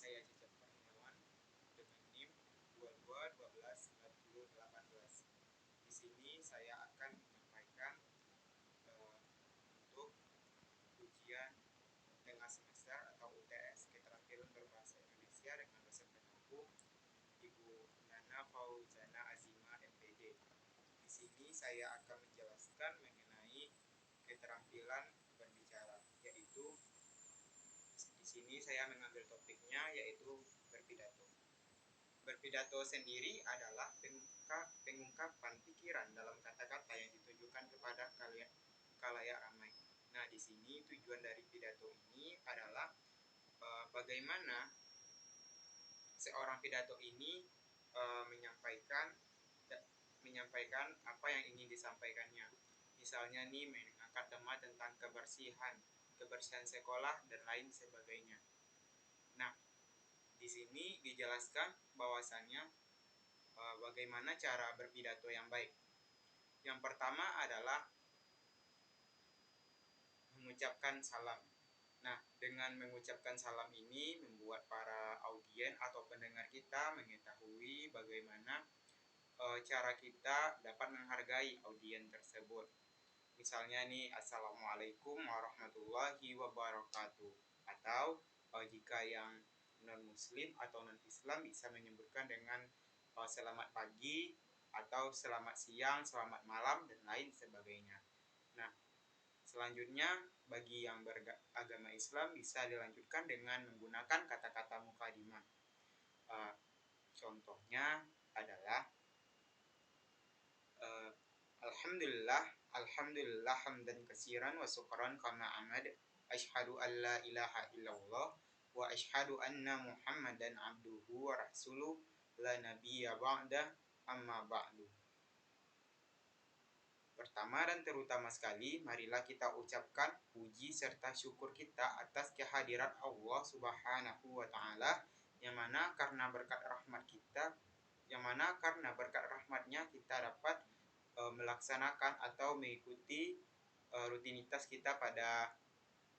saya Cecep Kurniawan dengan NIM 22129018. Di sini saya akan menyampaikan untuk ujian tengah semester atau UTS keterampilan berbahasa Indonesia dengan dosen penampung Ibu Nana Fauzana Azima MPD. Di sini saya akan menjelaskan mengenai keterampilan berbicara, yaitu di sini saya mengambil topiknya yaitu berpidato. Berpidato sendiri adalah pengungkapan pikiran dalam kata-kata yang ditujukan kepada khalayak ramai. Nah, di sini tujuan dari pidato ini adalah bagaimana seorang pidato ini menyampaikan apa yang ingin disampaikannya. Misalnya nih, mengangkat tema tentang kebersihan sekolah dan lain sebagainya. Nah, di sini dijelaskan bahwasannya bagaimana cara berpidato yang baik. Yang pertama adalah mengucapkan salam. Nah, dengan mengucapkan salam ini membuat para audien atau pendengar kita mengetahui bagaimana cara kita dapat menghargai audien tersebut. Misalnya nih, Assalamualaikum warahmatullahi wabarakatuh. Atau jika yang non-muslim atau non-islam bisa menyebutkan dengan selamat pagi atau selamat siang, selamat malam, dan lain sebagainya. Nah, selanjutnya bagi yang beragama Islam bisa dilanjutkan dengan menggunakan kata-kata mukadimah. Contohnya adalah Alhamdulillah hamdan katsiran wa syukran kama amad. Asyhadu an la ilaha illallah wa asyhadu anna Muhammadan abduhu wa rasuluh la nabiyya ba'da amma ba'du. Pertama dan terutama sekali, marilah kita ucapkan puji serta syukur kita atas kehadirat Allah Subhanahu wa taala yang mana karena berkat rahmatnya kita dapat melaksanakan atau mengikuti rutinitas kita pada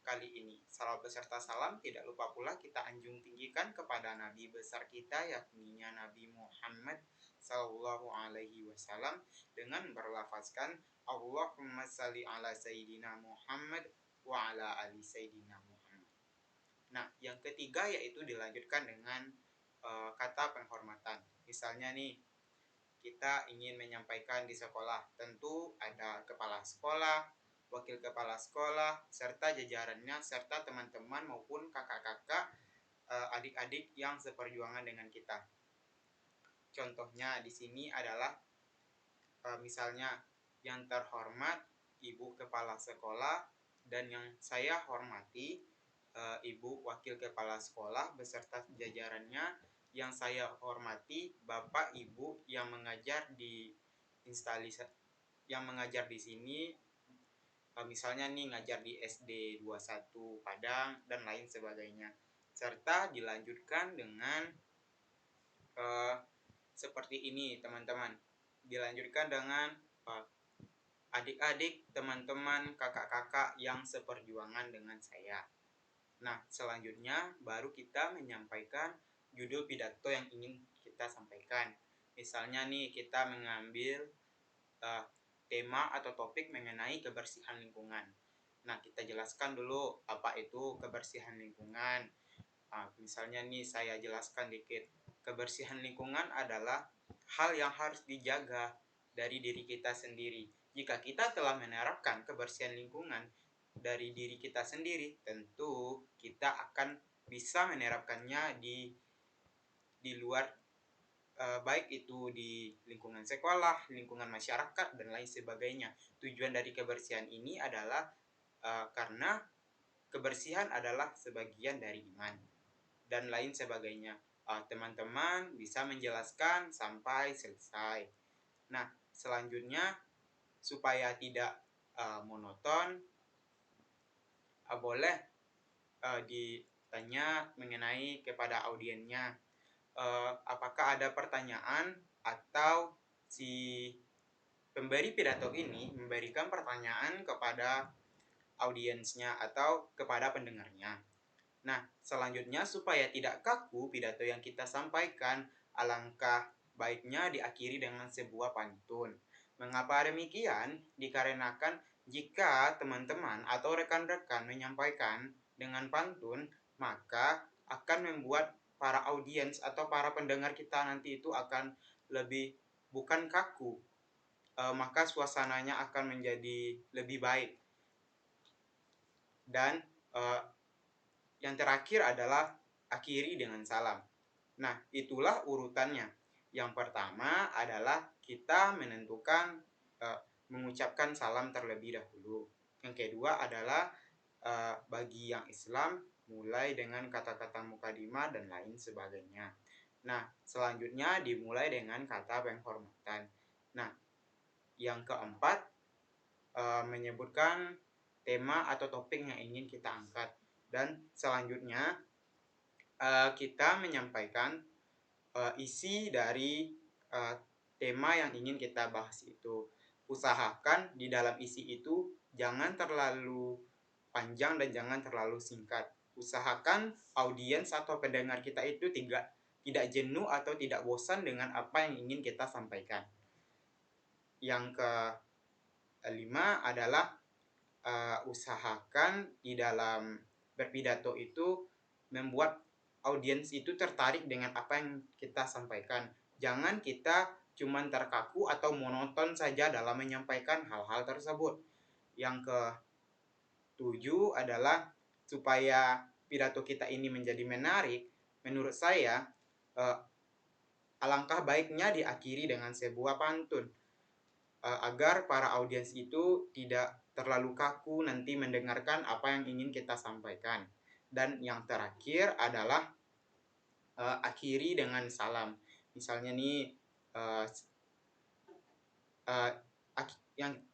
kali ini. Salawat beserta salam tidak lupa pula kita anjung tinggikan kepada Nabi besar kita, yakni Nabi Muhammad sallallahu alaihi wasallam dengan berlafazkan Allahumma salli ala Sayyidina Muhammad wa ala ali Sayyidina Muhammad. Nah, yang ketiga yaitu dilanjutkan dengan kata penghormatan. Misalnya nih, kita ingin menyampaikan di sekolah, tentu ada kepala sekolah, wakil kepala sekolah, serta jajarannya, serta teman-teman maupun kakak-kakak, adik-adik yang seperjuangan dengan kita. Contohnya di sini adalah misalnya yang terhormat Ibu Kepala Sekolah dan yang saya hormati Ibu Wakil Kepala Sekolah beserta jajarannya, yang saya hormati Bapak Ibu yang mengajar di sini, misalnya nih ngajar di SD 21 Padang dan lain sebagainya. Serta dilanjutkan dengan seperti ini teman-teman. Dilanjutkan dengan adik-adik, teman-teman, kakak-kakak yang seperjuangan dengan saya. Nah, selanjutnya baru kita menyampaikan judul pidato yang ingin kita sampaikan. Misalnya nih, kita mengambil tema atau topik mengenai kebersihan lingkungan. Nah, kita jelaskan dulu apa itu kebersihan lingkungan. Misalnya nih, saya jelaskan dikit. Kebersihan lingkungan adalah hal yang harus dijaga dari diri kita sendiri. Jika kita telah menerapkan kebersihan lingkungan dari diri kita sendiri, tentu kita akan bisa menerapkannya di luar, baik itu di lingkungan sekolah, lingkungan masyarakat, dan lain sebagainya. Tujuan dari kebersihan ini adalah karena kebersihan adalah sebagian dari iman dan lain sebagainya. Teman-teman bisa menjelaskan sampai selesai. Nah, selanjutnya supaya tidak monoton, boleh ditanya mengenai kepada audiennya, apakah ada pertanyaan atau si pemberi pidato ini memberikan pertanyaan kepada audiensnya atau kepada pendengarnya. Nah, selanjutnya supaya tidak kaku pidato yang kita sampaikan, alangkah baiknya diakhiri dengan sebuah pantun. Mengapa demikian? Dikarenakan jika teman-teman atau rekan-rekan menyampaikan dengan pantun, maka akan membuat para audiens atau para pendengar kita nanti itu akan lebih bukan kaku, maka suasananya akan menjadi lebih baik. Dan yang terakhir adalah akhiri dengan salam. Nah, itulah urutannya. Yang pertama adalah kita menentukan mengucapkan salam terlebih dahulu. Yang kedua adalah bagi yang Islam mulai dengan kata-kata mukadimah dan lain sebagainya. Nah, selanjutnya dimulai dengan kata penghormatan. Nah, yang keempat menyebutkan tema atau topik yang ingin kita angkat. Dan selanjutnya kita menyampaikan isi dari tema yang ingin kita bahas itu. Usahakan di dalam isi itu jangan terlalu panjang dan jangan terlalu singkat. Usahakan audiens atau pendengar kita itu tidak jenuh atau tidak bosan dengan apa yang ingin kita sampaikan. Yang kelima adalah usahakan di dalam berpidato itu membuat audiens itu tertarik dengan apa yang kita sampaikan. Jangan kita cuman terkaku atau monoton saja dalam menyampaikan hal-hal tersebut. Yang ketujuh adalah supaya pidato kita ini menjadi menarik, menurut saya alangkah baiknya diakhiri dengan sebuah pantun agar para audiens itu tidak terlalu kaku nanti mendengarkan apa yang ingin kita sampaikan. Dan yang terakhir adalah akhiri dengan salam. Misalnya nih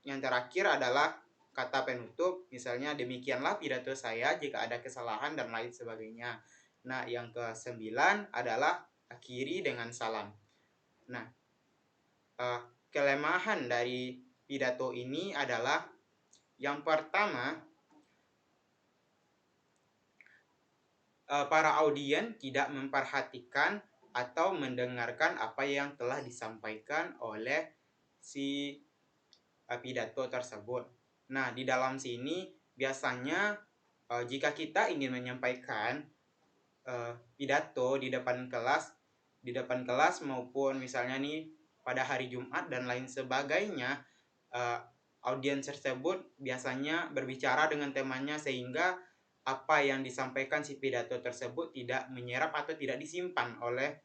yang terakhir adalah kata penutup, misalnya demikianlah pidato saya, jika ada kesalahan dan lain sebagainya. Nah, yang ke-9 adalah akhiri dengan salam. Nah, kelemahan dari pidato ini adalah yang pertama, para audiens tidak memperhatikan atau mendengarkan apa yang telah disampaikan oleh si pidato tersebut. Nah, di dalam sini biasanya jika kita ingin menyampaikan pidato di depan kelas maupun misalnya nih pada hari Jumat dan lain sebagainya, audiens tersebut biasanya berbicara dengan temanya sehingga apa yang disampaikan si pidato tersebut tidak menyerap atau tidak disimpan oleh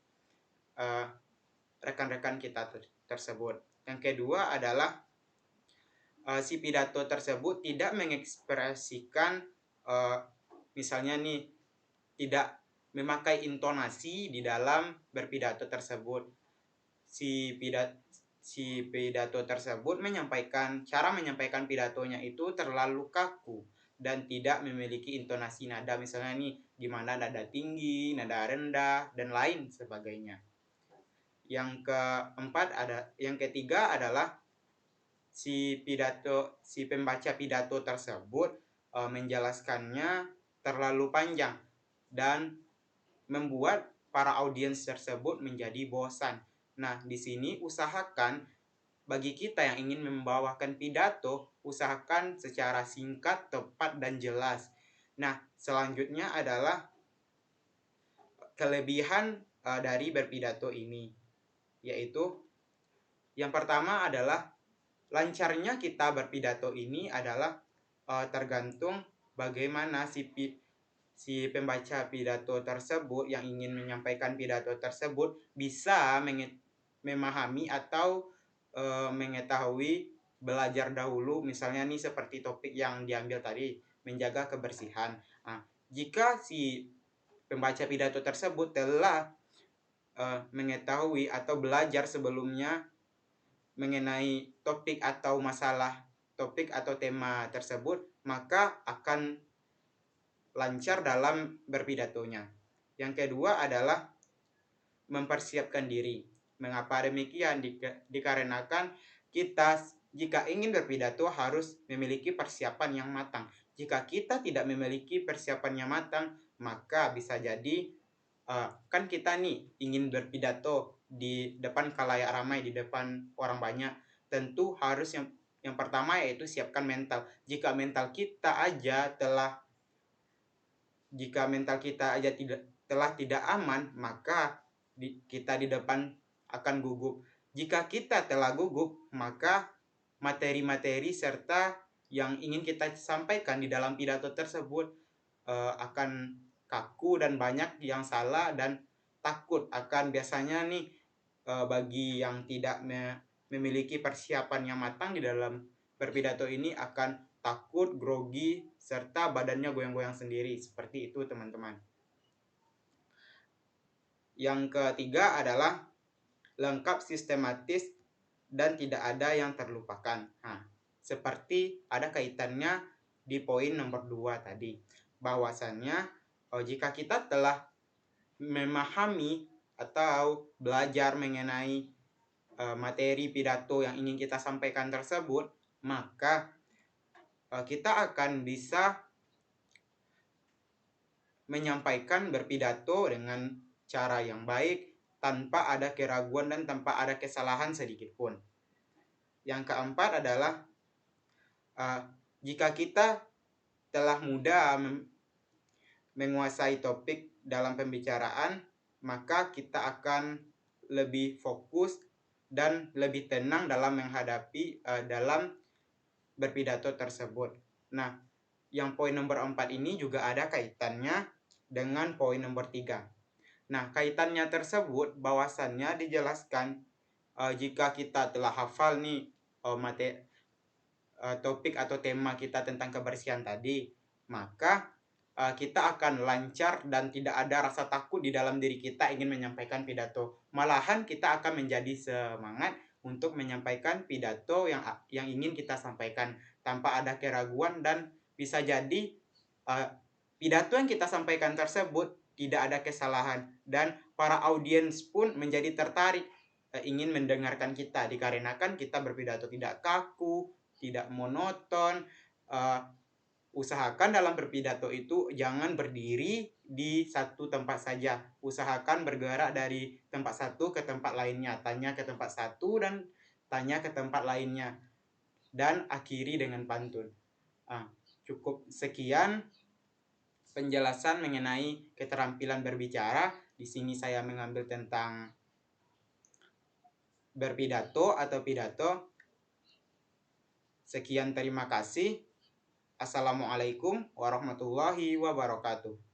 rekan-rekan kita tersebut. Yang kedua adalah si pidato tersebut tidak mengekspresikan misalnya nih tidak memakai intonasi di dalam berpidato tersebut. Si pidato tersebut cara menyampaikan pidatonya itu terlalu kaku dan tidak memiliki intonasi nada, misalnya nih gimana nada tinggi, nada rendah dan lain sebagainya. Yang ketiga adalah si pembaca pidato tersebut menjelaskannya terlalu panjang dan membuat para audiens tersebut menjadi bosan. Nah, di sini usahakan bagi kita yang ingin membawakan pidato, usahakan secara singkat, tepat, dan jelas. Nah, selanjutnya adalah kelebihan dari berpidato ini, yaitu yang pertama adalah lancarnya kita berpidato ini adalah tergantung bagaimana si pembaca pidato tersebut yang ingin menyampaikan pidato tersebut bisa memahami atau mengetahui belajar dahulu, misalnya nih seperti topik yang diambil tadi, menjaga kebersihan. Nah, jika si pembaca pidato tersebut telah mengetahui atau belajar sebelumnya mengenai topik atau masalah topik atau tema tersebut, maka akan lancar dalam berpidatonya. Yang kedua adalah mempersiapkan diri. Mengapa demikian? Dikarenakan kita jika ingin berpidato harus memiliki persiapan yang matang. Jika kita tidak memiliki persiapan yang matang, maka bisa jadi kan kita nih ingin berpidato di depan khalayak ramai, di depan orang banyak. Tentu harus yang pertama yaitu siapkan mental. Jika mental kita aja tidak aman, maka kita di depan akan gugup. Jika kita telah gugup, maka materi-materi serta yang ingin kita sampaikan di dalam pidato tersebut akan kaku dan banyak yang salah dan takut akan biasanya nih bagi yang tidak memiliki persiapan yang matang di dalam berpidato ini akan takut, grogi, serta badannya goyang-goyang sendiri. Seperti itu teman-teman. Yang ketiga adalah lengkap, sistematis, dan tidak ada yang terlupakan. Nah, seperti ada kaitannya di poin nomor 2 tadi, bahwasannya jika kita telah memahami atau belajar mengenai materi pidato yang ingin kita sampaikan tersebut, maka kita akan bisa menyampaikan berpidato dengan cara yang baik, tanpa ada keraguan dan tanpa ada kesalahan sedikit pun. Yang keempat adalah jika kita telah mudah menguasai topik dalam pembicaraan, maka kita akan lebih fokus dan lebih tenang dalam menghadapi dalam berpidato tersebut. Nah, yang poin nomor 4 ini juga ada kaitannya dengan poin nomor 3. Nah, kaitannya tersebut bahwasannya dijelaskan jika kita telah hafal nih topik atau tema kita tentang kebersihan tadi, maka kita akan lancar dan tidak ada rasa takut di dalam diri kita ingin menyampaikan pidato. Malahan kita akan menjadi semangat untuk menyampaikan pidato yang ingin kita sampaikan tanpa ada keraguan, dan bisa jadi pidato yang kita sampaikan tersebut tidak ada kesalahan dan para audiens pun menjadi tertarik ingin mendengarkan kita dikarenakan kita berpidato tidak kaku, tidak monoton. Usahakan dalam berpidato itu jangan berdiri di satu tempat saja. Usahakan bergerak dari tempat satu ke tempat lainnya, tanya ke tempat satu dan tanya ke tempat lainnya, dan akhiri dengan pantun. Cukup sekian penjelasan mengenai keterampilan berbicara. Di sini saya mengambil tentang berpidato atau pidato. Sekian, terima kasih. Assalamualaikum warahmatullahi wabarakatuh.